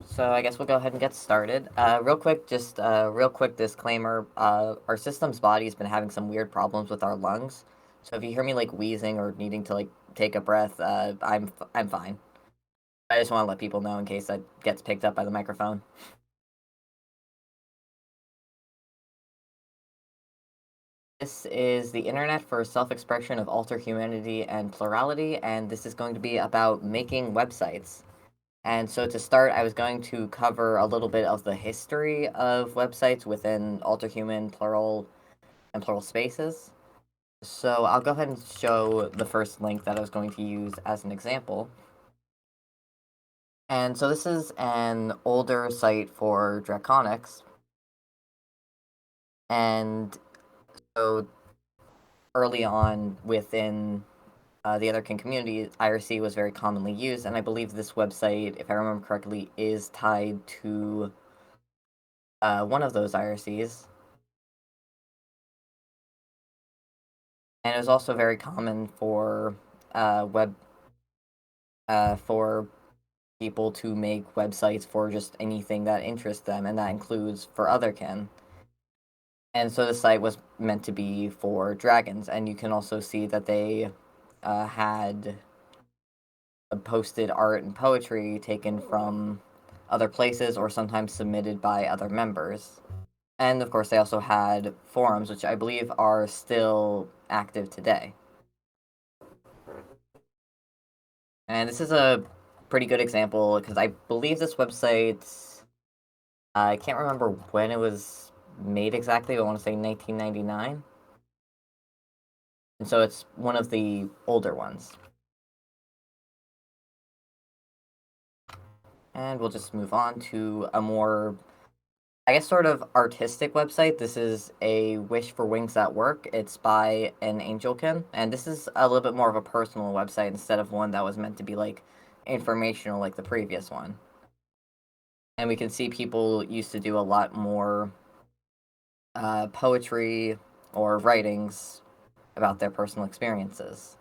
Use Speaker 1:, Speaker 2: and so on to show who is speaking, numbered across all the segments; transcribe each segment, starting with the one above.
Speaker 1: So I guess we'll go ahead and get started. Real quick, just a real quick disclaimer. Our system's body's been having some weird problems with our lungs. So if you hear me like wheezing or needing to like take a breath, I'm fine. I just want to let people know in case that gets picked up by the microphone. This is the Internet for Self-Expression of Alterhumanity and Plurality, and this is going to be about making websites. And so to start, I was going to cover a little bit of the history of websites within Alterhuman, Plural, and Plural Spaces. So I'll go ahead and show the first link that I was going to use as an example. And so this is an older site for Draconics. And so early on within the Otherkin community, IRC was very commonly used. And I believe this website, if I remember correctly, is tied to one of those IRCs. And it was also very common for web for people to make websites for just anything that interests them, and that includes for Otherkin. And so the site was meant to be for dragons, and you can also see that they had posted art and poetry taken from other places or sometimes submitted by other members. And of course, they also had forums, which I believe are still active today. And this is a pretty good example because I believe this website, I can't remember when it was made exactly, but I want to say 1999. And so it's one of the older ones. And we'll just move on to a more, I guess, sort of artistic website. This is a Wish for Wings That Work. It's by an Angelkin. And this is a little bit more of a personal website instead of one that was meant to be like informational like the previous one. And we can see people used to do a lot more poetry or writings about their personal experiences.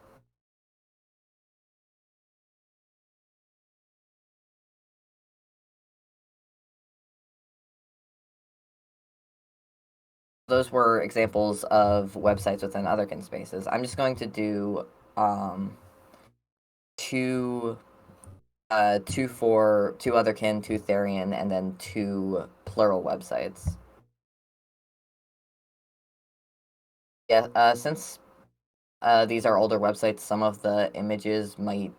Speaker 1: Those were examples of websites within Otherkin spaces. I'm just going to do um, two, two Otherkin, two Therian, and then two plural websites. Yeah, since these are older websites, some of the images might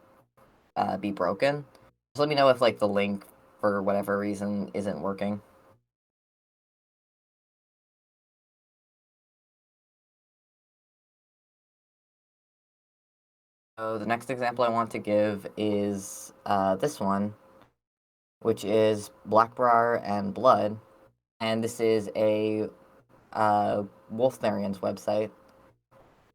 Speaker 1: be broken. Just let me know if like the link for whatever reason isn't working. So the next example I want to give is this one, which is Blackbriar and Blood, and this is a Wolf Therian's website.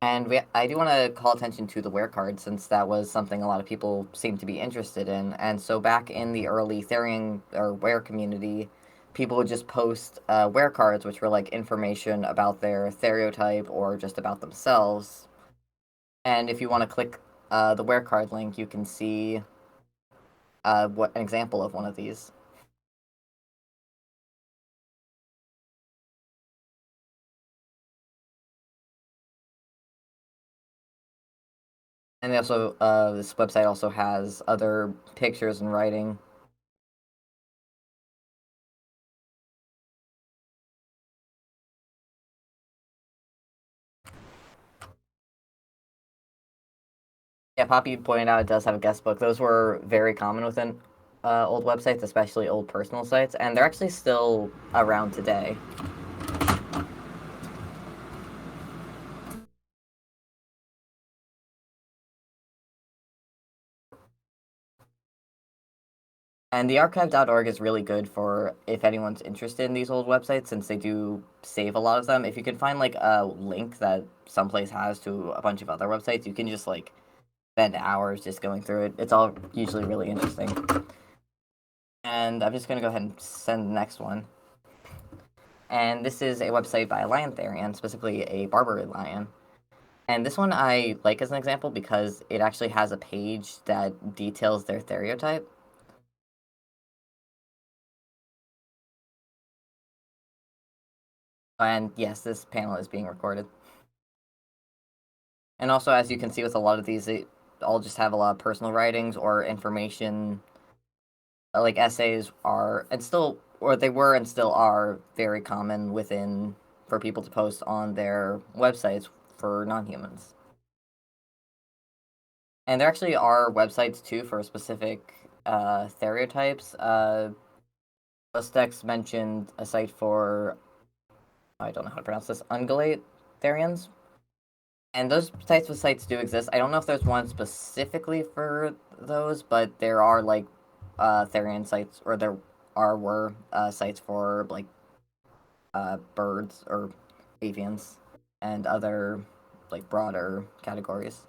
Speaker 1: And I do want to call attention to the wear card since that was something a lot of people seem to be interested in. And so back in the early Therian or wear community, people would just post wear cards, which were like information about their stereotype or just about themselves. And if you want to click the wear card link, you can see what an example of one of these. And they also this website also has other pictures and writing. Yeah, Poppy pointed out it does have a guest book. Those were very common within old websites, especially old personal sites, and they're actually still around today. And the archive.org is really good for if anyone's interested in these old websites, since they do save a lot of them. If you can find like a link that someplace has to a bunch of other websites, you can just like spend hours just going through it. It's all usually really interesting. And I'm just going to go ahead and send the next one. And this is a website by a lion therian, specifically a Barbary lion. And this one I like as an example because it actually has a page that details their stereotype. And yes, this panel is being recorded. And also, as you can see with a lot of these, they all just have a lot of personal writings or information, like essays are, and still, or they were and still are very common within for people to post on their websites for non-humans. And there actually are websites too for specific stereotypes. Lustex mentioned a site for, I don't know how to pronounce this, ungulate therians. And those types of sites do exist. I don't know if there's one specifically for those, but there are like therian sites, or there were sites for like birds or avians and other like broader categories.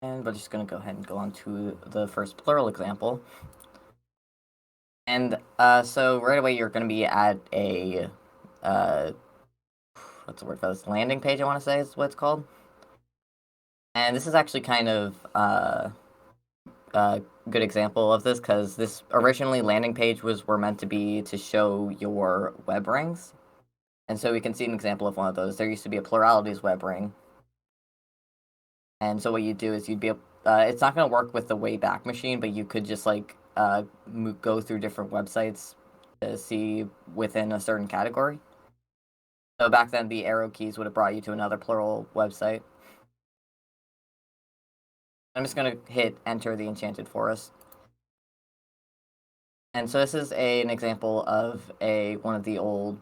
Speaker 1: And we're just going to go ahead and go on to the first plural example. And so right away you're going to be at a uh, what's the word for this, landing page, I want to say is what it's called. And this is actually kind of a good example of this because this originally landing page were meant to be to show your web rings. And so we can see an example of one of those. There used to be a Plurality's web ring. And so what you do is you'd be it's not going to work with the Wayback Machine, but you could just like go through different websites to see within a certain category. So back then, the arrow keys would have brought you to another plural website. I'm just going to hit enter the Enchanted Forest. And so this is an example of one of the old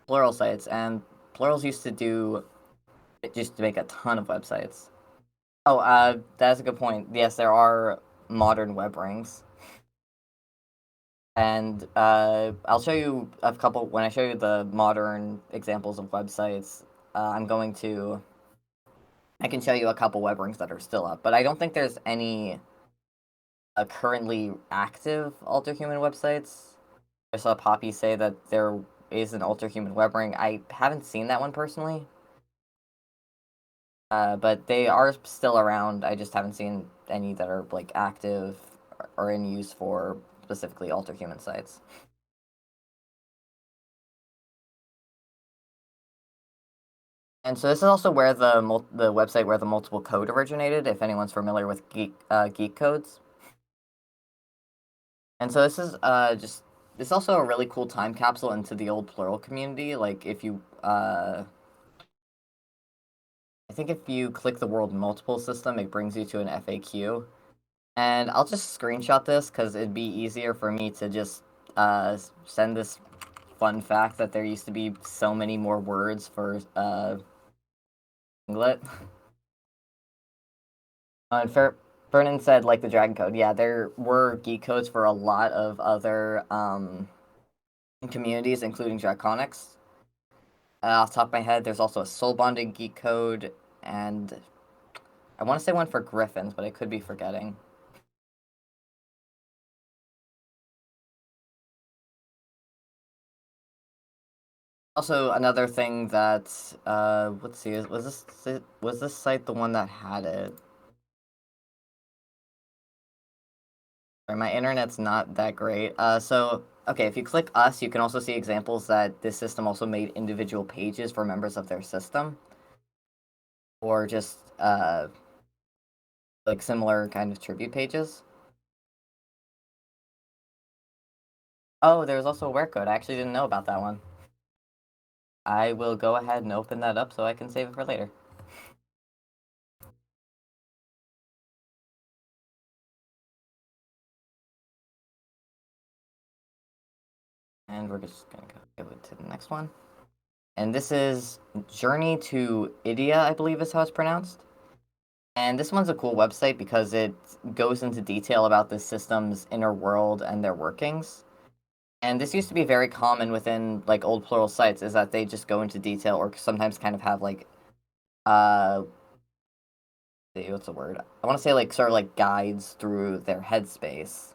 Speaker 1: plural sites, and plurals used to do just to make a ton of websites. Oh, that's a good point. Yes, there are modern web rings. And I'll show you a couple when I show you the modern examples of websites. I'm going to I can show you a couple web rings that are still up, but I don't think there's any currently active Alterhuman websites. I saw Poppy say that there is an Alterhuman web ring. I haven't seen that one personally, but they are still around. I just haven't seen any that are like active or in use for specifically Alterhuman sites. And so this is also where the website where the multiple code originated. If anyone's familiar with geek codes, and so this is just it's also a really cool time capsule into the old plural community. Like if you I think if you click the world multiple system, it brings you to an FAQ. And I'll just screenshot this because it'd be easier for me to just send this fun fact that there used to be so many more words for singlet. And Fernan said, like the Dragon Code. Yeah, there were geek codes for a lot of other communities, including Draconics. Off the top of my head, there's also a Soul Bonded geek code, and I want to say one for Griffins, but I could be forgetting. Also, another thing that let's see, was this site the one that had it? Sorry, my internet's not that great. So okay, if you click us, you can also see examples that this system also made individual pages for members of their system, or just like similar kind of tribute pages. Oh, there's also a where code. I actually didn't know about that one. I will go ahead and open that up so I can save it for later. And we're just gonna go to the next one. And this is Journey to Idia, I believe is how it's pronounced. And this one's a cool website because it goes into detail about the system's inner world and their workings. And this used to be very common within like old plural sites, is that they just go into detail or sometimes kind of have like uh what's the word? I want to say like sort of like guides through their headspace.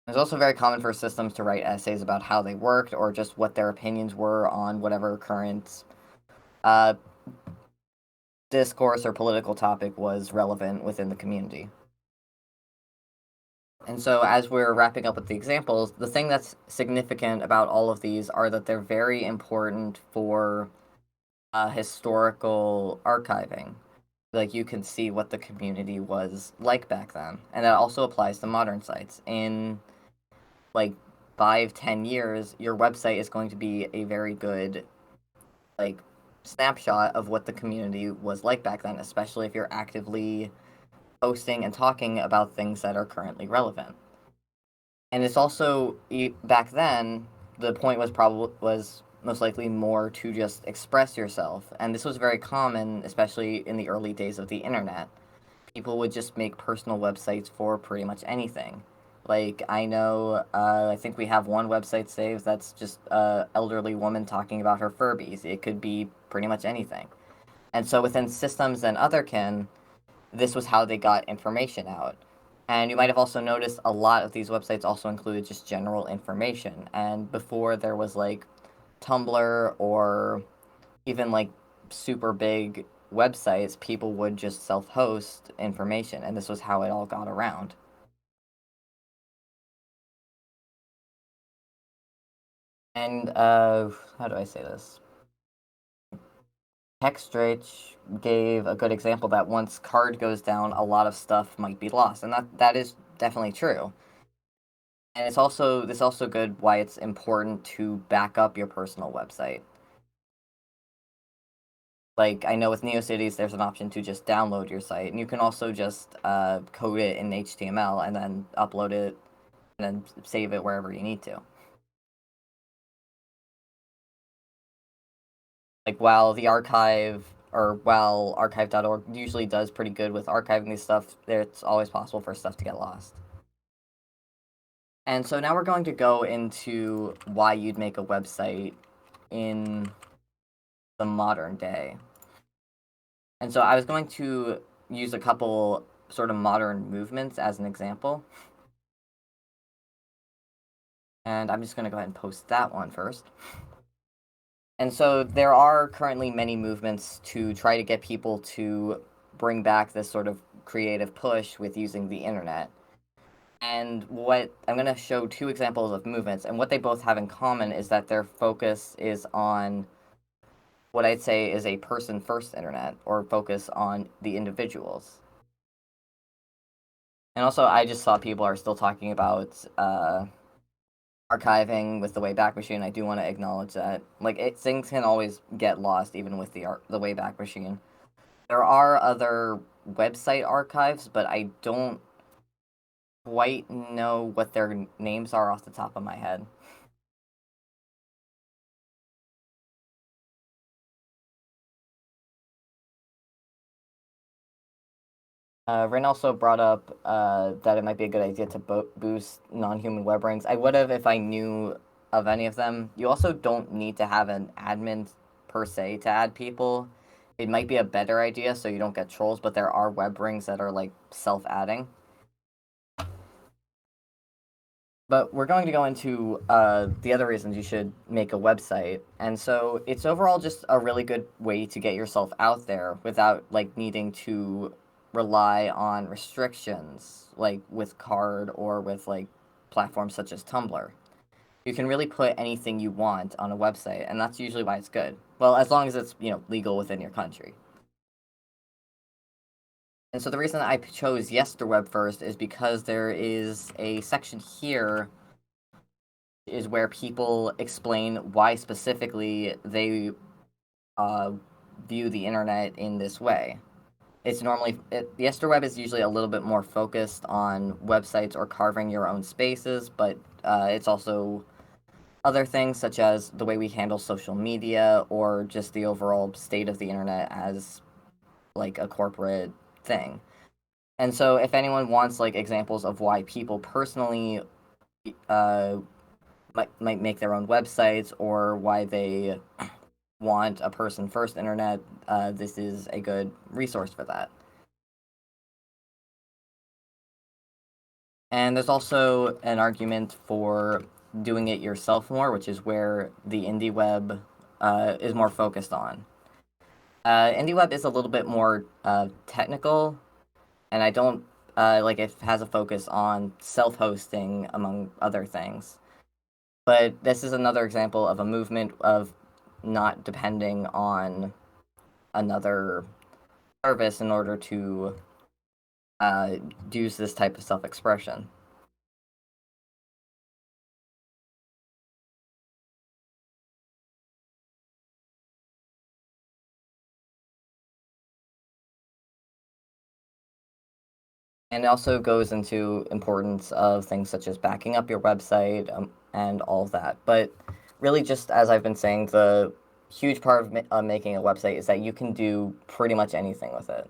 Speaker 1: It's also very common for systems to write essays about how they worked or just what their opinions were on whatever current uh, discourse or political topic was relevant within the community. And so, as we're wrapping up with the examples, the thing that's significant about all of these are that they're very important for historical archiving. Like, you can see what the community was like back then. And that also applies to modern sites. In like 5, 10 years, your website is going to be a very good, like, snapshot of what the community was like back then, especially if you're actively posting and talking about things that are currently relevant. And it's also back then the point was most likely more to just express yourself, and this was very common, especially in the early days of the internet. People would just make personal websites for pretty much anything. Like, I know, I think we have one website saved that's just a elderly woman talking about her Furbies. It could be pretty much anything. And so within systems and otherkin, this was how they got information out. And you might have also noticed a lot of these websites also included just general information. And before there was like Tumblr or even like super big websites, people would just self host information. And this was how it all got around. And how do I say this? Hexstrich gave a good example that once card goes down, a lot of stuff might be lost. And that is definitely true. And it's also this also good why it's important to back up your personal website. Like, I know with NeoCities, there's an option to just download your site, and you can also just code it in HTML and then upload it and then save it wherever you need to. Like, while archive.org usually does pretty good with archiving these stuff, it's always possible for stuff to get lost. And so now we're going to go into why you'd make a website in the modern day. And so I was going to use a couple sort of modern movements as an example. And I'm just going to go ahead and post that one first. And so there are currently many movements to try to get people to bring back this sort of creative push with using the internet. And what I'm going to show two examples of movements, and what they both have in common is that their focus is on what I'd say is a person first internet, or focus on the individuals. And also, I just saw people are still talking about archiving with the Wayback Machine. I do want to acknowledge that. Like, things can always get lost, even with the Wayback Machine. There are other website archives, but I don't quite know what their names are off the top of my head. Rin also brought up that it might be a good idea to boost non-human web ranks. I would have if I knew of any of them. You also don't need to have an admin per se to add people. It might be a better idea so you don't get trolls, but there are web rings that are like self-adding. But we're going to go into the other reasons you should make a website. And so it's overall just a really good way to get yourself out there without like needing to rely on restrictions like with Card or with like platforms such as Tumblr. You can really put anything you want on a website, and that's usually why it's good. Well, as long as it's, legal within your country. And so the reason I chose Yesterweb first is because there is a section here is where people explain why specifically they uh, view the internet in this way. It's normally the Esterweb is usually a little bit more focused on websites or carving your own spaces, but it's also other things such as the way we handle social media or just the overall state of the internet as like a corporate thing. And so, if anyone wants like examples of why people personally uh, might make their own websites or why they want a person first internet, this is a good resource for that. And there's also an argument for doing it yourself more, which is where the indie web is more focused on. Indie web is a little bit more technical, and I don't like it has a focus on self-hosting among other things. But this is another example of a movement of not depending on another service in order to uh, use this type of self-expression. And it also goes into importance of things such as backing up your website and all of that. But really, just as I've been saying, the huge part of making a website is that you can do pretty much anything with it.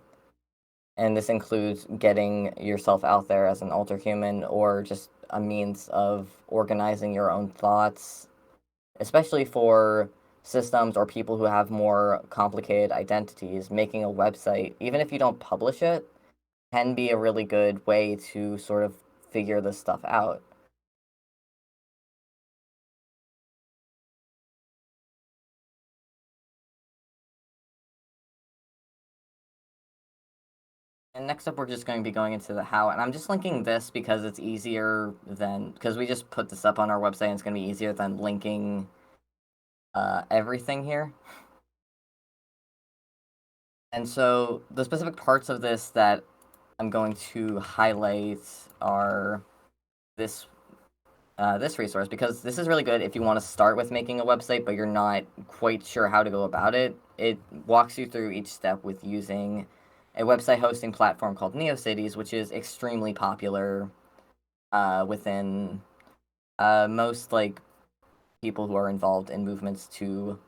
Speaker 1: And this includes getting yourself out there as an alterhuman or just a means of organizing your own thoughts, especially for systems or people who have more complicated identities. Making a website, even if you don't publish it, can be a really good way to sort of figure this stuff out. And next up, we're just going to be going into the how. And I'm just linking this because it's easier than, because we just put this up on our website and it's going to be easier than linking everything here. And so the specific parts of this that I'm going to highlight are this this resource, because this is really good if you want to start with making a website but you're not quite sure how to go about it. It walks you through each step with using a website hosting platform called NeoCities, which is extremely popular within most like people who are involved in movements to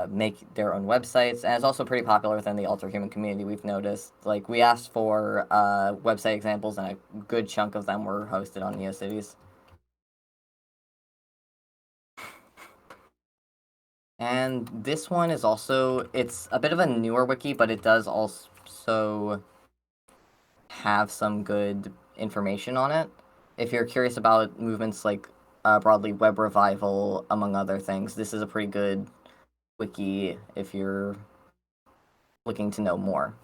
Speaker 1: make their own websites, and it's also pretty popular within the Alterhuman community. We've noticed, like, we asked for website examples, and a good chunk of them were hosted on NeoCities. And this one is also, it's a bit of a newer wiki, but it does also have some good information on it. If you're curious about movements like broadly web revival, among other things, this is a pretty good wiki if you're looking to know more.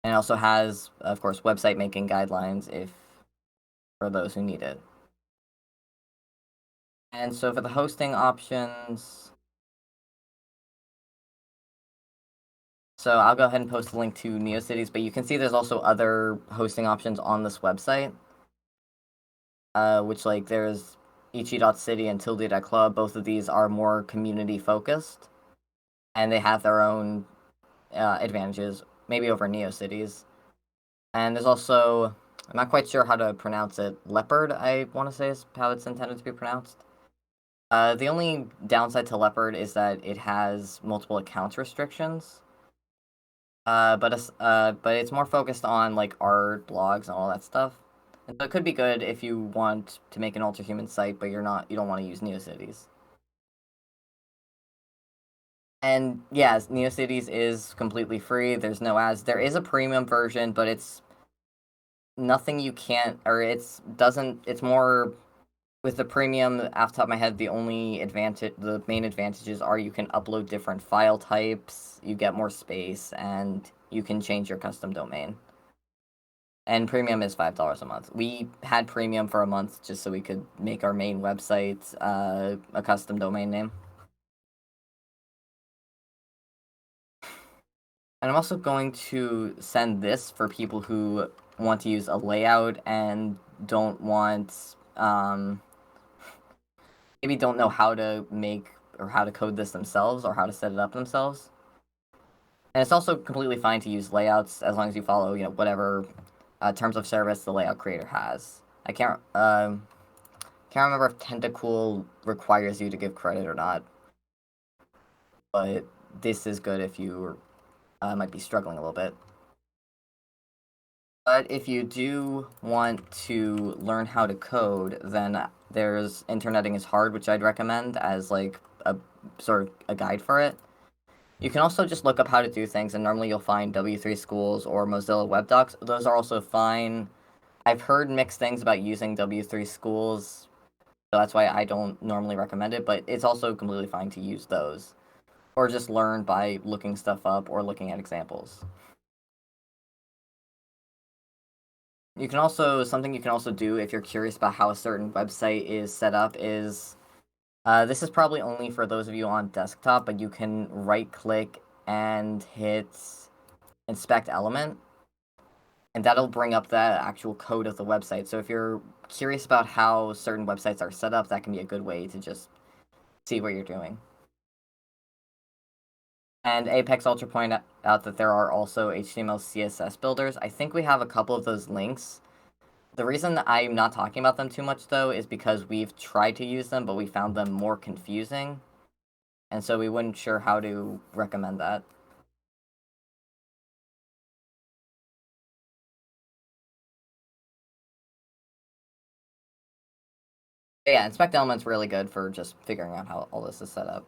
Speaker 1: And it also has, of course, website making guidelines if for those who need it. And so for the hosting options, so I'll go ahead and post a link to NeoCities, but you can see there's also other hosting options on this website, which like there's ichi.city and tilde.club. Both of these are more community focused, and they have their own advantages, maybe over NeoCities. And there's also, I'm not quite sure how to pronounce it, Leopard, I want to say is how it's intended to be pronounced. The only downside to Leopard is that it has multiple accounts restrictions. But it's more focused on like art, blogs, and all that stuff. And so it could be good if you want to make an Alterhuman site, but you don't want to use NeoCities. And yes, NeoCities is completely free. There's no ads. There is a premium version, but it's nothing you can't, or it's doesn't. It's more with the premium. Off the top of my head, the main advantages are you can upload different file types, you get more space, and you can change your custom domain. And premium is $5 a month. We had premium for a month just so we could make our main website a custom domain name. And I'm also going to send this for people who want to use a layout and don't want maybe don't know how to make or how to code this themselves or how to set it up themselves. And it's also completely fine to use layouts as long as you follow, whatever terms of service the layout creator has. I can't remember if Tentacool requires you to give credit or not, but this is good if you might be struggling a little bit. But if you do want to learn how to code, then there's Interneting is Hard, which I'd recommend as like a sort of a guide for it. You can also just look up how to do things, and normally you'll find W3 Schools or Mozilla Web Docs. Those are also fine. I've heard mixed things about using W3 Schools, so that's why I don't normally recommend it, but it's also completely fine to use those. Or just learn by looking stuff up or looking at examples. Something you can also do if you're curious about how a certain website is set up is, this is probably only for those of you on desktop, but you can right click and hit inspect element, and that'll bring up the actual code of the website. So if you're curious about how certain websites are set up, that can be a good way to just see what you're doing. And Apex Ultra pointed out that there are also HTML CSS builders. I think we have a couple of those links. The reason I'm not talking about them too much, though, is because we've tried to use them, but we found them more confusing. And so we weren't sure how to recommend that. But yeah, Inspect Element's really good for just figuring out how all this is set up.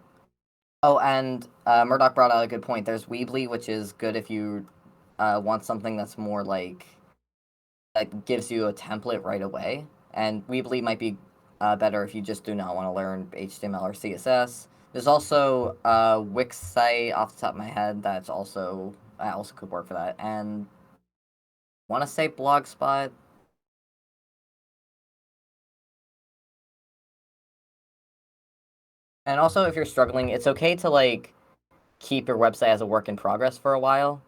Speaker 1: Oh, and Murdoch brought out a good point. There's Weebly, which is good if you want something that's more like that gives you a template right away. And Weebly might be better if you just do not want to learn HTML or CSS. There's also Wix site off the top of my head that's also could work for that. And want to say Blogspot. And also, if you're struggling, it's okay to like keep your website as a work in progress for a while.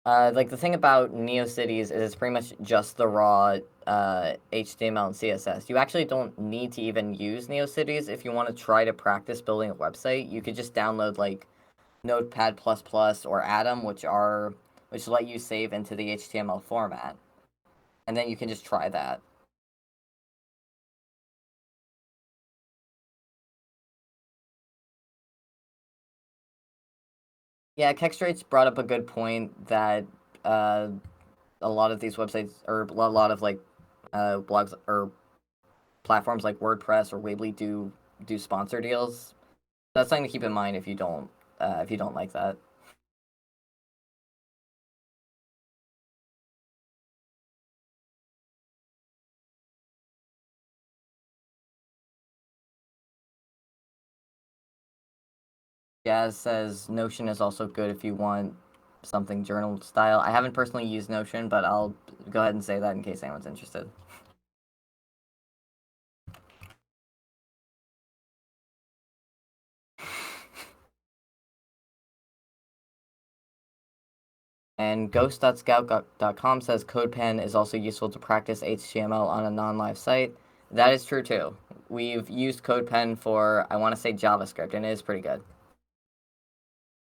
Speaker 1: Like the thing about NeoCities is it's pretty much just the raw HTML and CSS. You actually don't need to even use NeoCities if you want to try to practice building a website. You could just download like Notepad++ or Atom, which let you save into the HTML format, and then you can just try that. Yeah, Kextrate's brought up a good point that uh, a lot of these websites or a lot of like blogs or platforms like WordPress or Weebly do sponsor deals. That's something to keep in mind if you don't like that. Jazz says Notion is also good if you want something journal style. I haven't personally used Notion, but I'll go ahead and say that in case anyone's interested. And ghost.scout.com says CodePen is also useful to practice HTML on a non-live site. That is true too. We've used CodePen for, I want to say, JavaScript, and it is pretty good.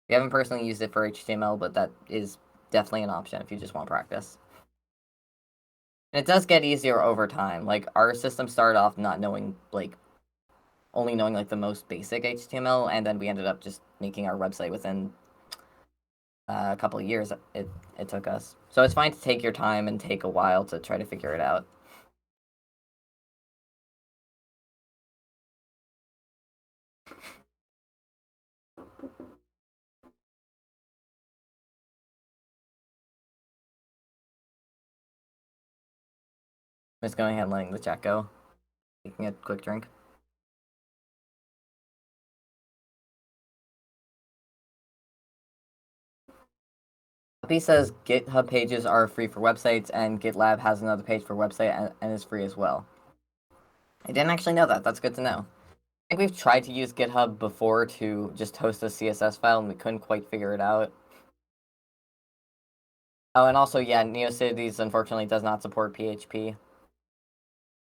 Speaker 1: We haven't personally used it for HTML, but that is definitely an option if you just want practice. And it does get easier over time. Like, our system started off not knowing, like, only knowing, like, the most basic HTML, and then we ended up just making our website within a couple of years it took us. So it's fine to take your time and take a while to try to figure it out. I'm just going ahead and letting the chat go. Taking a quick drink. Happy says GitHub pages are free for websites, and GitLab has another page for website and is free as well. I didn't actually know that. That's good to know. I think we've tried to use GitHub before to just host a CSS file, and we couldn't quite figure it out. Oh, and also, yeah, NeoCities unfortunately does not support PHP,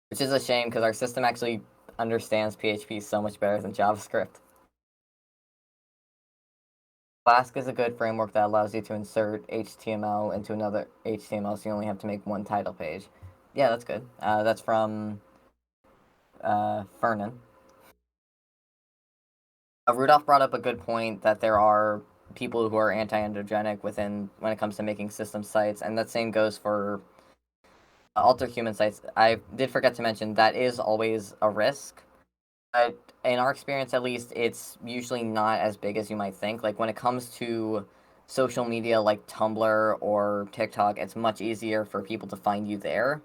Speaker 1: which is a shame because our system actually understands PHP so much better than JavaScript. Flask is a good framework that allows you to insert HTML into another HTML, so you only have to make one title page. Yeah, that's good. That's from Fernan. Rudolph brought up a good point that there are people who are anti-androgenic when it comes to making system sites, and that same goes for Alterhuman sites. I did forget to mention that is always a risk. But in our experience, at least, it's usually not as big as you might think. Like when it comes to social media like Tumblr or TikTok, it's much easier for people to find you there.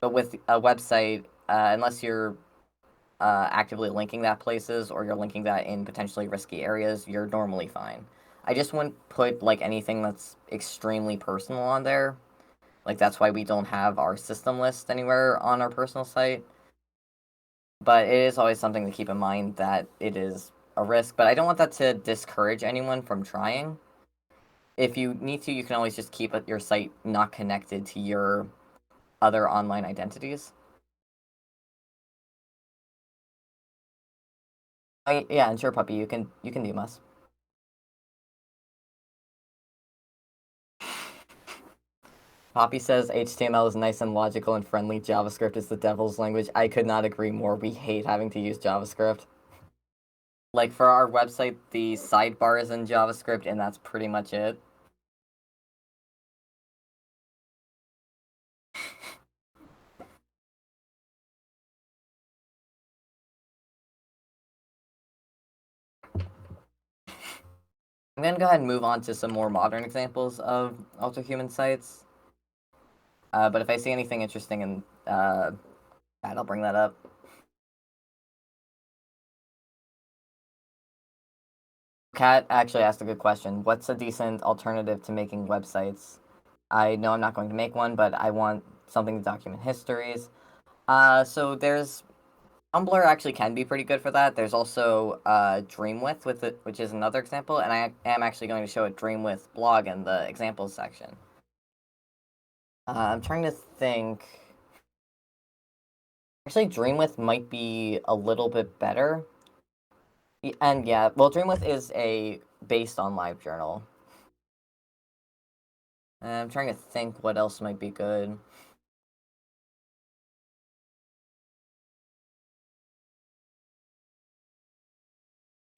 Speaker 1: But with a website, unless you're actively linking that places or you're linking that in potentially risky areas, you're normally fine. I just wouldn't put like anything that's extremely personal on there. Like that's why we don't have our system list anywhere on our personal site. But it is always something to keep in mind that it is a risk. But I don't want that to discourage anyone from trying. If you need to, you can always just keep your site not connected to your other online identities. Yeah, and sure, puppy, you can do us. Poppy says HTML is nice and logical and friendly. JavaScript is the devil's language. I could not agree more. We hate having to use JavaScript. Like for our website, the sidebar is in JavaScript, and that's pretty much it. I'm gonna go ahead and move on to some more modern examples of Alterhuman sites. But if I see anything interesting in that, I'll bring that up. Kat actually asked a good question. What's a decent alternative to making websites? I know I'm not going to make one, but I want something to document histories. So there's Tumblr actually can be pretty good for that. There's also Dreamwidth with it, which is another example, and I am actually going to show a Dreamwidth blog in the examples section. I'm trying to think. Actually, Dreamwidth might be a little bit better. And yeah, well, Dreamwidth is a based on LiveJournal. I'm trying to think what else might be good.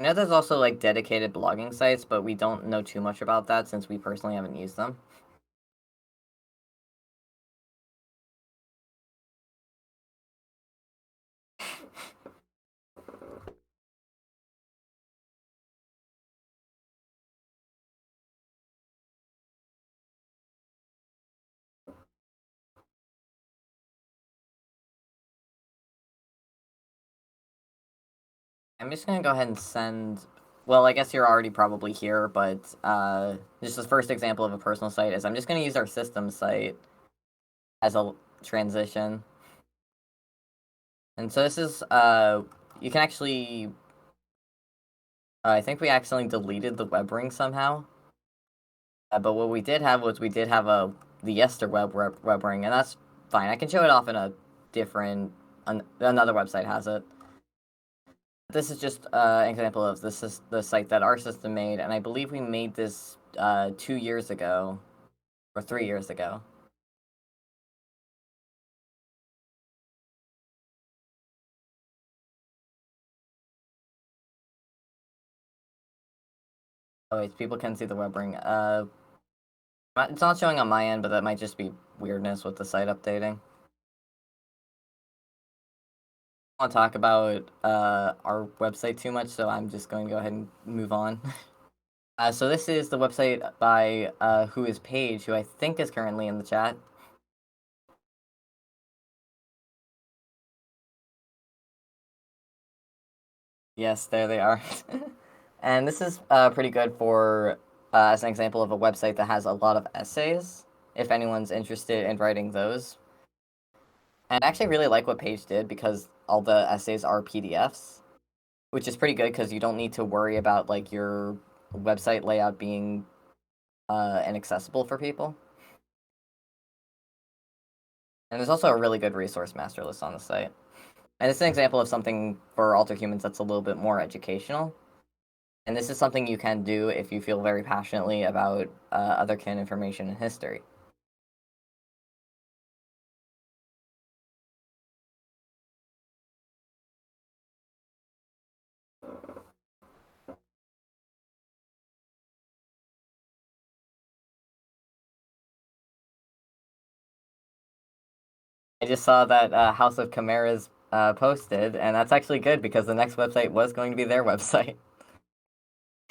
Speaker 1: I know there's also like dedicated blogging sites, but we don't know too much about that since we personally haven't used them. I'm just gonna go ahead and send. Well, I guess you're already probably here, but just the first example of a personal site is I'm just gonna use our system site as a transition. And so this is you can actually I think we accidentally deleted the web ring somehow. But what we did have was we did have the Yester web ring, and that's fine. I can show it off in a different another website has it. This is just an example of this is the site that our system made, and I believe we made this 2 years ago or 3 years ago. Oh wait, people can see the web ring. It's not showing on my end, but that might just be weirdness with the site updating. I don't want to talk about our website too much, so I'm just going to go ahead and move on. So this is the website by who is Paige, who I think is currently in the chat. Yes, there they are. And this is pretty good for as an example of a website that has a lot of essays. If anyone's interested in writing those, and I actually really like what Paige did because all the essays are PDFs, which is pretty good because you don't need to worry about like your website layout being inaccessible for people. And there's also a really good resource master list on the site. And it's an example of something for Alterhumans that's a little bit more educational. And this is something you can do if you feel very passionately about otherkin information and history. I just saw that House of Chimera's posted, and that's actually good because the next website was going to be their website.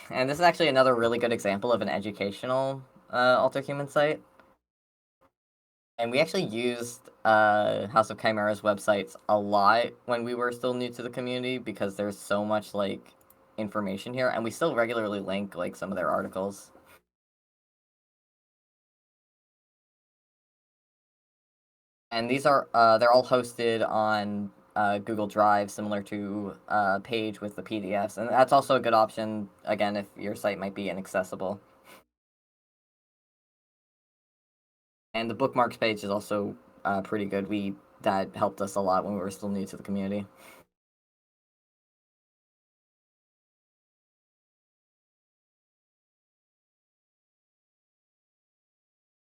Speaker 1: And this is actually another really good example of an educational Alterhuman site. And we actually used House of Chimera's websites a lot when we were still new to the community because there's so much like information here, and we still regularly link like some of their articles. And these are they're all hosted on Google Drive, similar to Page with the PDFs, and that's also a good option again if your site might be inaccessible. And the bookmarks page is also pretty good. We that helped us a lot when we were still new to the community.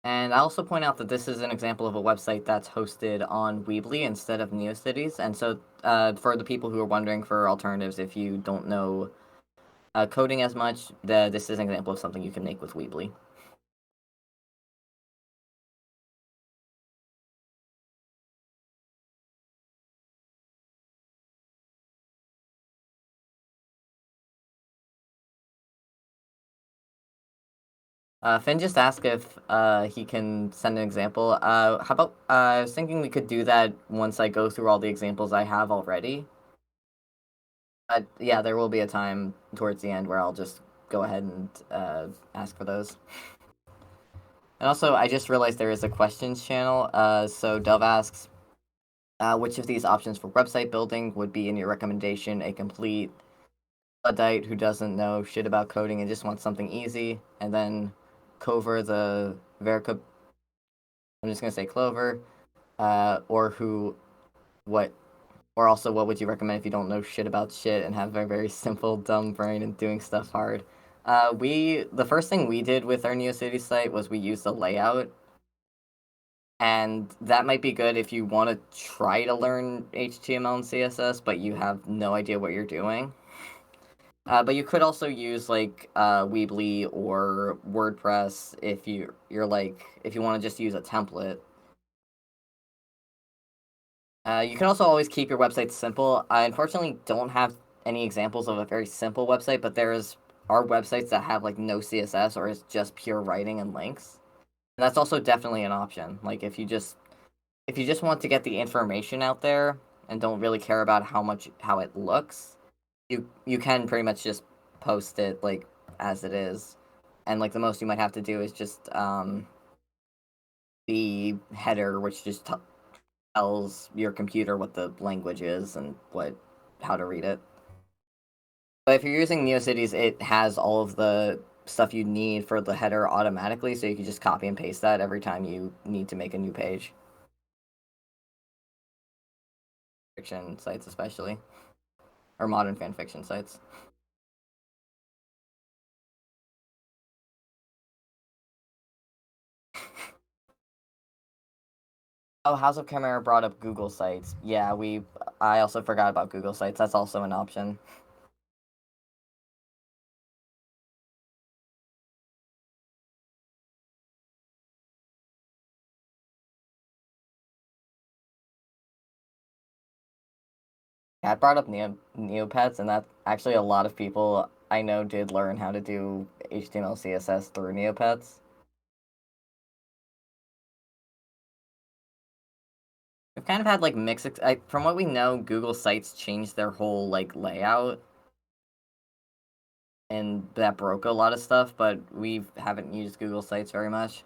Speaker 1: And I also point out that this is an example of a website that's hosted on Weebly instead of NeoCities. And so, for the people who are wondering for alternatives, if you don't know coding as much, this is an example of something you can make with Weebly. Finn just asked if he can send an example. How about I was thinking we could do that once I go through all the examples I have already. Yeah, there will be a time towards the end where I'll just go ahead and ask for those. And also, I just realized there is a questions channel. So Dove asks, which of these options for website building would be in your recommendation? A complete Luddite who doesn't know shit about coding and just wants something easy, and then Cover the Verica. I'm just gonna say Clover, or who, what, or also what would you recommend if you don't know shit about shit and have a very simple, dumb brain and doing stuff hard? The first thing we did with our NeoCity site was we used a layout, and that might be good if you want to try to learn HTML and CSS, but you have no idea what you're doing. But you could also use like Weebly or WordPress if you're like if you want to just use a template. You can also always keep your website simple. I unfortunately don't have any examples of a very simple website, but there's are websites that have like no CSS or is just pure writing and links. And that's also definitely an option. Like if you just want to get the information out there and don't really care about how it looks, you can pretty much just post it like as it is, and like the most you might have to do is just the header, which just tells your computer what the language is and what how to read it. But if you're using NeoCities, it has all of the stuff you need for the header automatically, so you can just copy and paste that every time you need to make a new page. Fiction sites, especially, or modern fan fiction sites. Oh, House of Chimera brought up Google Sites. Yeah, I also forgot about Google Sites. That's also an option. Yeah, I brought up Neopets, and that actually a lot of people I know did learn how to do HTML, CSS through Neopets. We've kind of had like mixed. From what we know, Google Sites changed their whole like layout, and that broke a lot of stuff. But we haven't used Google Sites very much.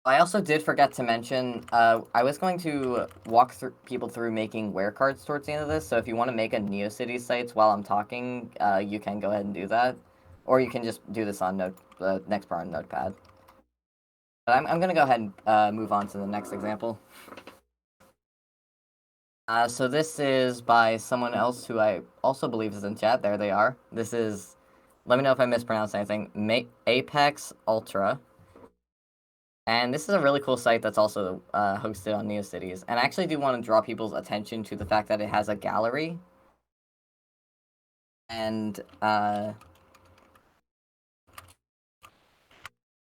Speaker 1: I also did forget to mention, I was going to walk through people through making where cards towards the end of this. So if you want to make a NeoCity sites while I'm talking, you can go ahead and do that, or you can just do this on the next part on Notepad. But I'm gonna go ahead and move on to the next example. So this is by someone else who I also believe is in chat. There they are. This is, let me know if I mispronounce anything. Apex Ultra. And this is a really cool site that's also hosted on NeoCities. And I actually do want to draw people's attention to the fact that it has a gallery. And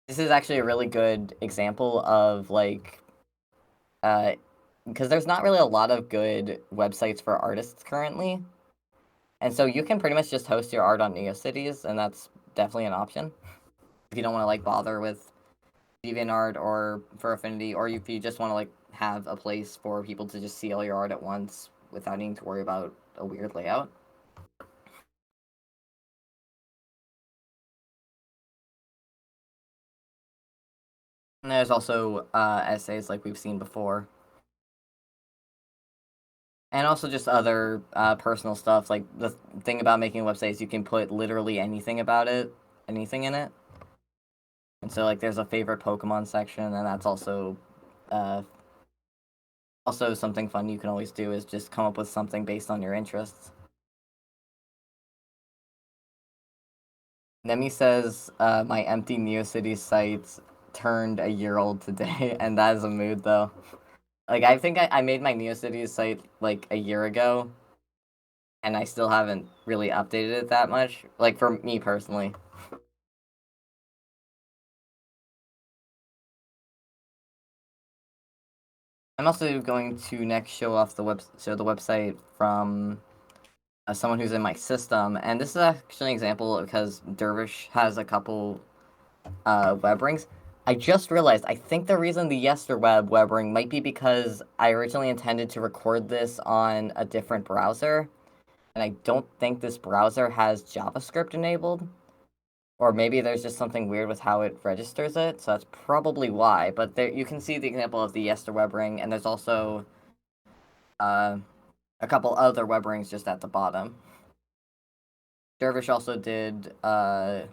Speaker 1: this is actually a really good example of like uh, because there's not really a lot of good websites for artists currently, and so you can pretty much just host your art on NeoCities, and that's definitely an option if you don't want to like bother with DeviantArt or for Affinity, or if you just want to like have a place for people to just see all your art at once without needing to worry about a weird layout. And there's also essays like we've seen before, and also just other personal stuff. Like the thing about making websites, you can put literally anything about it, anything in it. And so like there's a favorite Pokemon section, and that's uh, also something fun you can always do is just come up with something based on your interests. Nemi says, "My empty NeoCities site turned a year old today," and that is a mood though. Like I think I made my NeoCities site like a year ago, and I still haven't really updated it that much. Like for me personally. I'm also going to next show the website from someone who's in my system, and this is actually an example because Dervish has a couple web rings. I just realized I think the reason the Yesterweb web ring might be because I originally intended to record this on a different browser, and I don't think this browser has JavaScript enabled. Or maybe there's just something weird with how it registers it, so that's probably why. But there, you can see the example of the Yester web ring, and there's also uh, a couple other web rings just at the bottom. Dervish also did an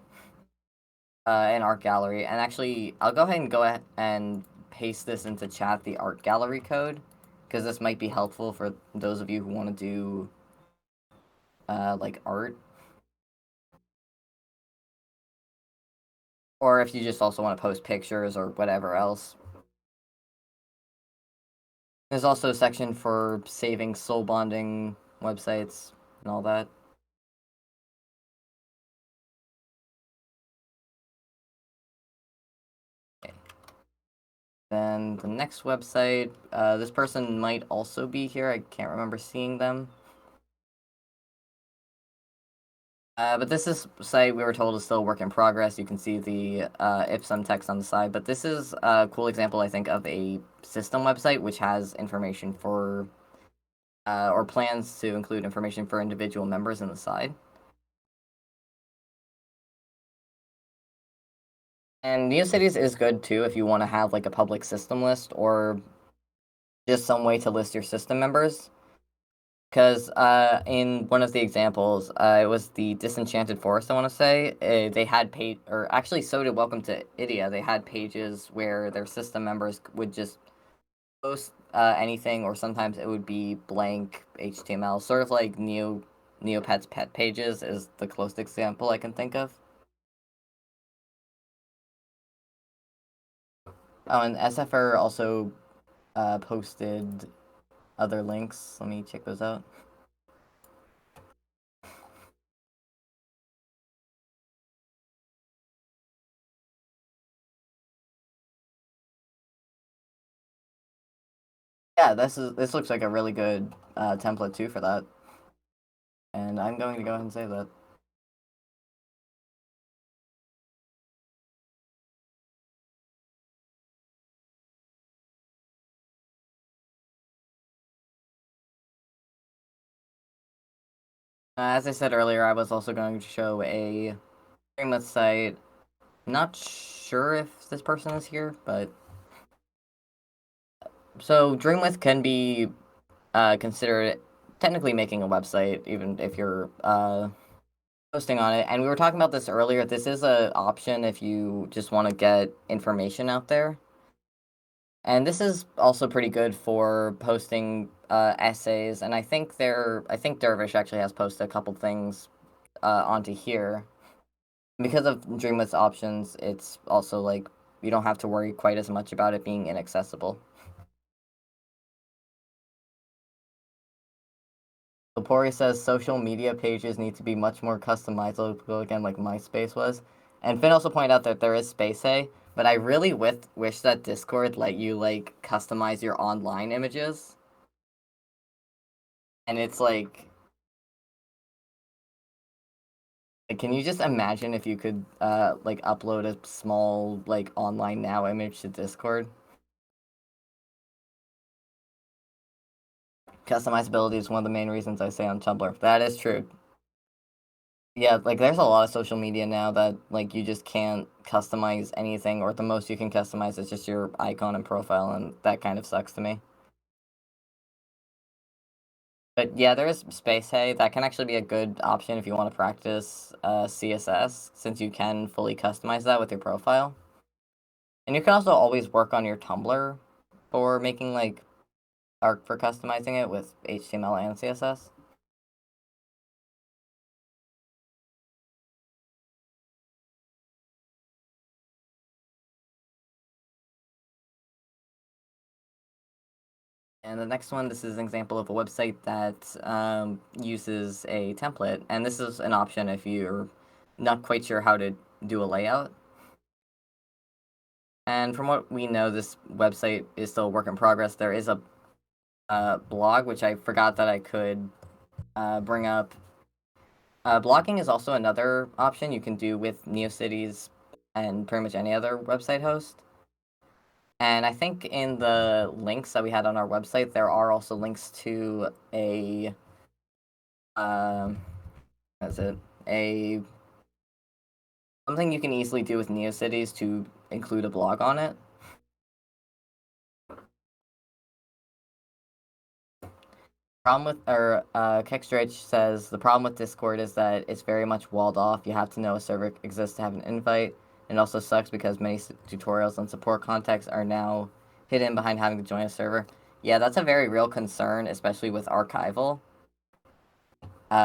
Speaker 1: art gallery, and actually, I'll go ahead and paste this into chat, the art gallery code, because this might be helpful for those of you who want to do like art, or if you just also want to post pictures or whatever else. There's also a section for saving soul bonding websites and all that. Okay. Then the next website, this person might also be here. I can't remember seeing them. But this is site we were told is still a work in progress. You can see the Ipsum text on the side. But this is a cool example, I think, of a system website which has information for or plans to include information for individual members in the side. And NeoCities is good too if you want to have like a public system list or just some way to list your system members. Because in one of the examples, it was the Disenchanted Forest, I want to say. They had page, or actually, so did Welcome to Idia. They had pages where their system members would just post anything, or sometimes it would be blank HTML, sort of like Neopet's pet pages is the closest example I can think of. Oh, and SFR also posted other links. Let me check those out. Yeah, this looks like a really good template too for that, and I'm going to go ahead and save that. As I said earlier, I was also going to show a Dreamless site. Not sure if this person is here, but so Dreamwidth can be considered technically making a website, even if you're posting on it. And we were talking about this earlier. This is an option if you just want to get information out there. And this is also pretty good for posting essays. And I think Dervish actually has posted a couple things onto here. Because of Dreamless options, it's also like you don't have to worry quite as much about it being inaccessible. Lepori says social media pages need to be much more customizable again, like MySpace was. And Finn also pointed out that there is Space Hay, but I really wish that Discord let you like customize your online images. And it's like, can you just imagine if you could like upload a small like online now image to Discord? Customizability is one of the main reasons I say on Tumblr. That is true. Yeah, like there's a lot of social media now that like you just can't customize anything, or the most you can customize is just your icon and profile, and that kind of sucks to me. But yeah, there is Space Hay. That can actually be a good option if you want to practice CSS, since you can fully customize that with your profile. And you can also always work on your Tumblr for making like art for customizing it with HTML and CSS. And the next one, this is an example of a website that uses a template. And this is an option if you're not quite sure how to do a layout. And from what we know, this website is still a work in progress. There is a blog, which I forgot that I could bring up. Blogging is also another option you can do with NeoCities and pretty much any other website host. And I think in the links that we had on our website, there are also links to a that's it, a something you can easily do with NeoCities to include a blog on it. Problem with or Kexdrich says the problem with Discord is that it's very much walled off. You have to know a server exists to have an invite. It also sucks because many tutorials and support contacts are now hidden behind having to join a server. Yeah, that's a very real concern, especially with archival.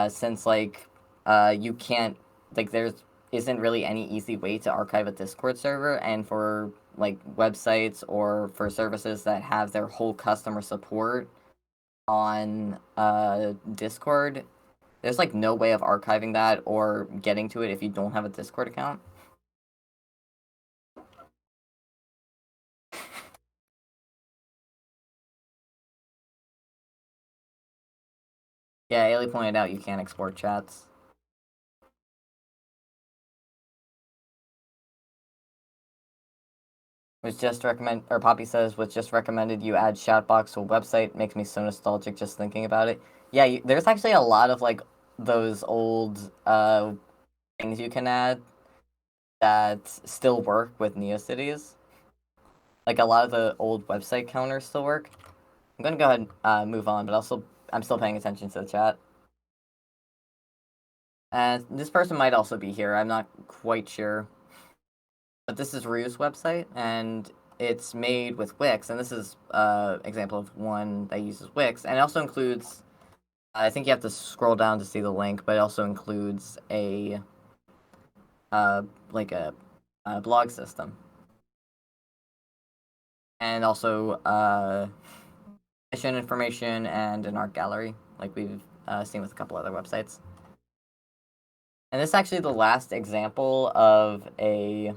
Speaker 1: Since you can't like there's isn't really any easy way to archive a Discord server, and for like websites or for services that have their whole customer support on Discord, there's like no way of archiving that or getting to it if you don't have a Discord account. Yeah, Ailey pointed out you can't export chats. Was just recommend or Poppy says was just recommended you add shoutbox to a website. Makes me so nostalgic just thinking about it. Yeah, there's actually a lot of like those old things you can add that still work with NeoCities. Like a lot of the old website counters still work. I'm gonna go ahead and move on, but I'm still paying attention to the chat. And this person might also be here. I'm not quite sure. But this is Ryu's website, and it's made with Wix, and this is an example of one that uses Wix, and it also includes. I think you have to scroll down to see the link, but it also includes a like a blog system, and also mission information and an art gallery, like we've seen with a couple other websites. And this is actually the last example of a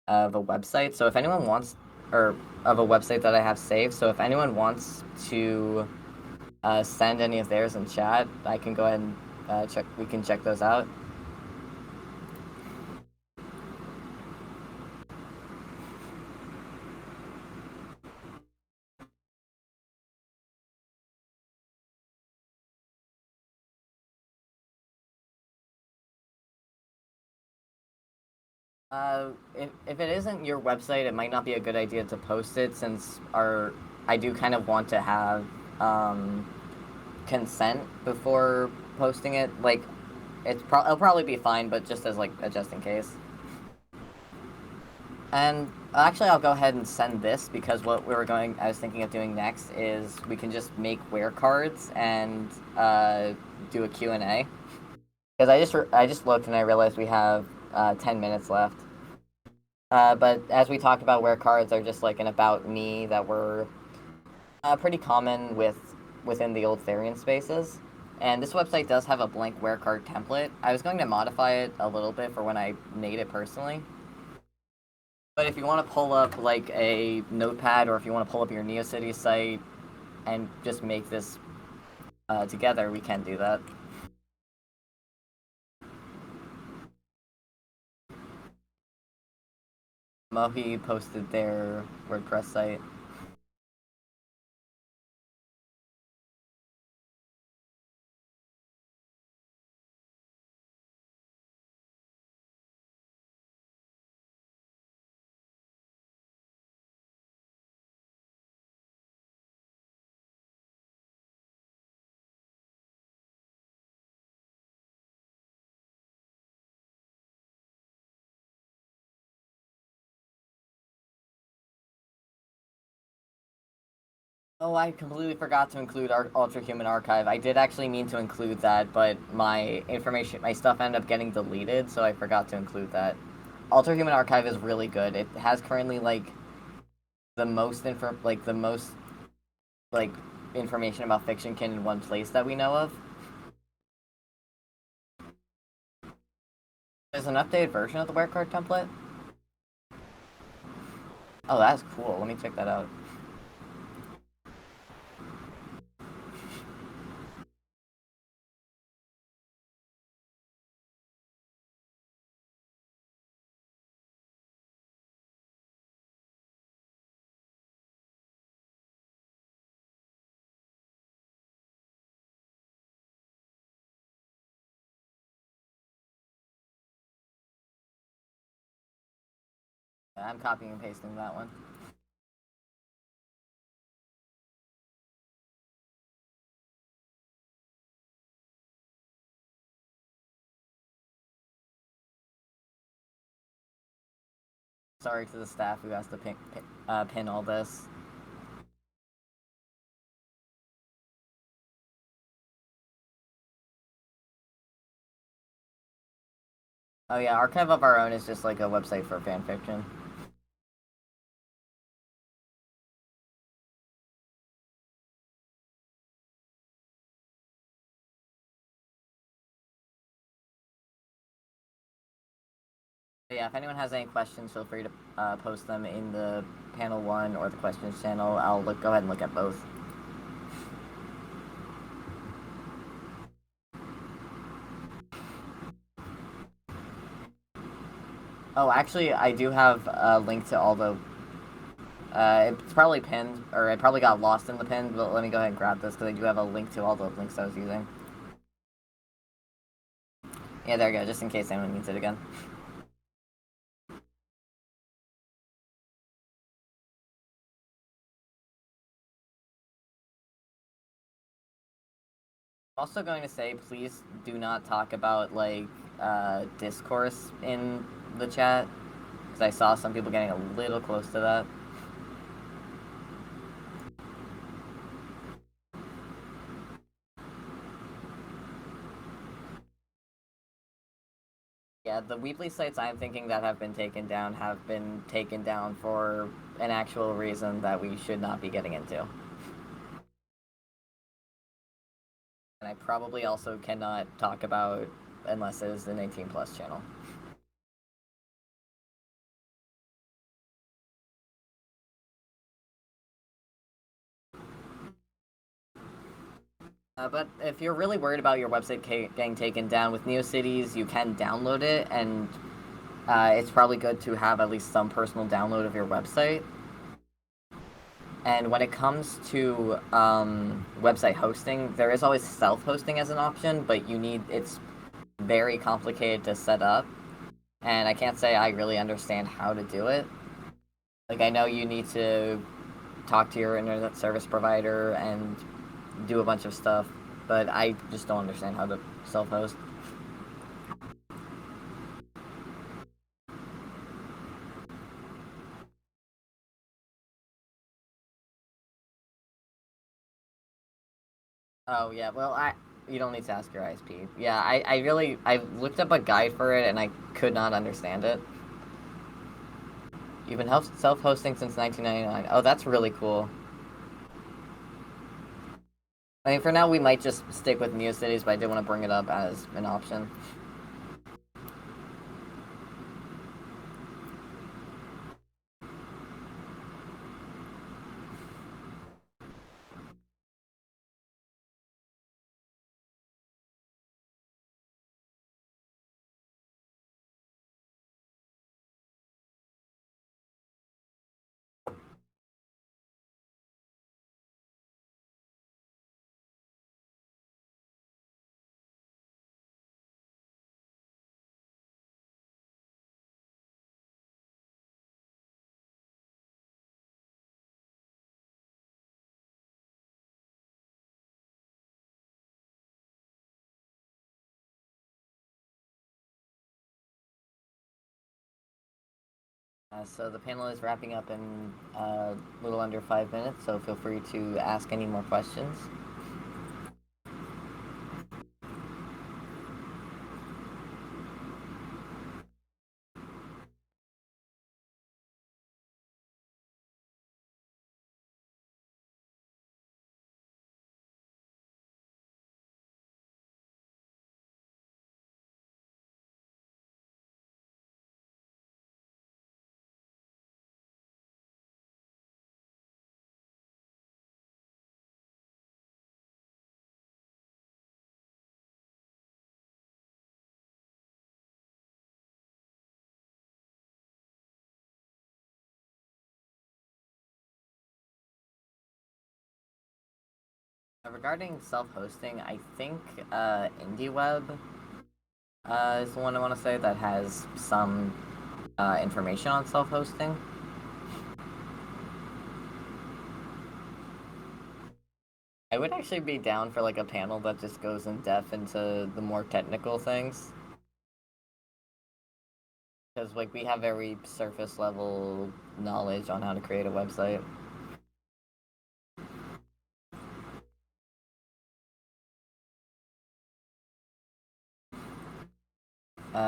Speaker 1: website. So if anyone wants, or of a website that I have saved. So if anyone wants to send any of theirs in chat, I can go ahead and check. We can check those out. If it isn't your website, it might not be a good idea to post it, since I do kind of want to have consent before posting it. Like it'll probably be fine, but just as like a just in case. And actually, I'll go ahead and send this, because what I was thinking of doing next is we can just make where cards and do a Q&A. Because I just looked and I realized we have 10 minutes left. But as we talked about, where cards are just like an about me that were pretty common with within the old Therian spaces. And this website does have a blank where card template. I was going to modify it a little bit for when I made it personally. But if you want to pull up like a notepad, or if you want to pull up your NeoCities site and just make this together, we can do that. Mohi posted their WordPress site. Oh, I completely forgot to include our Ultrahuman Archive. I did actually mean to include that, but my stuff ended up getting deleted, so I forgot to include that. Alterhuman Archive is really good. It has currently like the most like information about Fictionkin in one place that we know of. There's an updated version of the Werecard template. Oh, that's cool. Let me check that out. I'm copying and pasting that one. Sorry to the staff who has to pin all this. Oh yeah, Archive of Our Own is just like a website for fanfiction. But yeah, if anyone has any questions, feel free to post them in the panel 1 or the questions channel. I'll go ahead and look at both. Oh, actually, I do have a link to all the. It's probably pinned, or it probably got lost in the pin, but let me go ahead and grab this because I do have a link to all the links I was using. Yeah, there we go, just in case anyone needs it again. I'm also going to say, please do not talk about, like, discourse in the chat, because I saw some people getting a little close to that. Yeah, the Weebly sites I'm thinking that have been taken down for an actual reason that we should not be getting into. And I probably also cannot talk about unless it is an 18 plus channel. But if you're really worried about your website getting taken down with NeoCities, you can download it, and it's probably good to have at least some personal download of your website. And when it comes to website hosting, there is always self-hosting as an option, but it's very complicated to set up, and I can't say I really understand how to do it. Like, I know you need to talk to your internet service provider and do a bunch of stuff, but I just don't understand how to self-host. Oh yeah, well you don't need to ask your ISP. Yeah, I looked up a guide for it and I could not understand it. You've been self-hosting since 1999. Oh, that's really cool. I mean, for now, we might just stick with NeoCities, but I did want to bring it up as an option. So the panel is wrapping up in a little under 5 minutes, so feel free to ask any more questions. Regarding self-hosting, I think IndieWeb is the one I want to say that has some information on self-hosting. I would actually be down for like a panel that just goes in depth into the more technical things. Because like we have very surface level knowledge on how to create a website.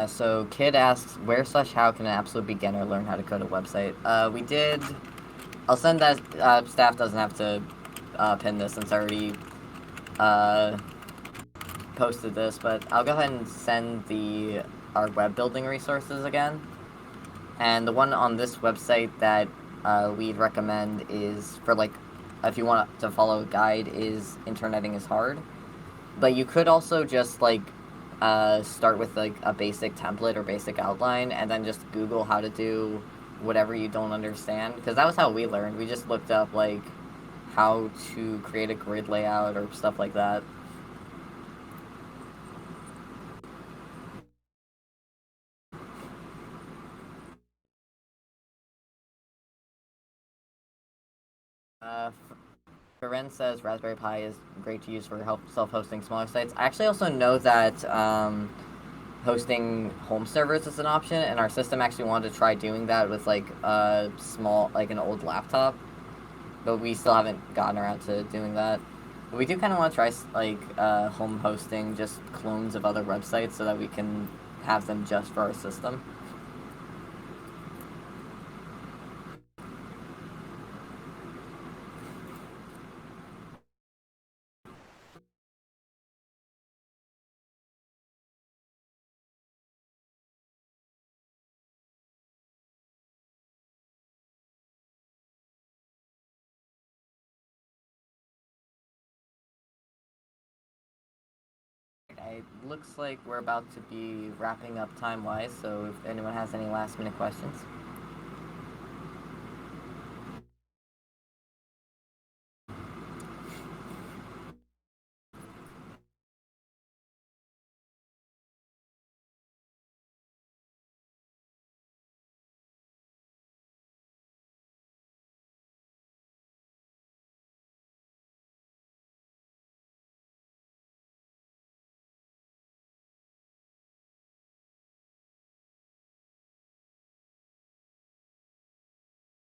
Speaker 1: So Kid asks, where/how can an absolute beginner learn how to code a website? We did. I'll send that. Staff doesn't have to pin this since I already posted this, but I'll go ahead and send our web building resources again. And the one on this website that we'd recommend is for like, if you want to follow a guide, is Interneting is Hard. But you could also just like start with like a basic template or basic outline, and then just Google how to do whatever you don't understand. Because that was how we learned. We just looked up like how to create a grid layout or stuff like that. Uh, Ferenc says Raspberry Pi is great to use for self-hosting smaller sites. I actually also know that hosting home servers is an option, and our system actually wanted to try doing that with like a small, like an old laptop, but we still haven't gotten around to doing that. But we do kind of want to try like home hosting, just clones of other websites, so that we can have them just for our system. It looks like we're about to be wrapping up time-wise, so if anyone has any last-minute questions.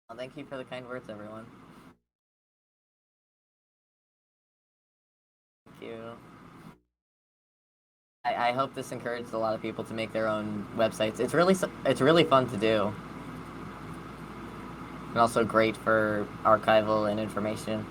Speaker 1: Well, thank you for the kind words, everyone. Thank you. I hope this encouraged a lot of people to make their own websites. It's really fun to do, and also great for archival and information.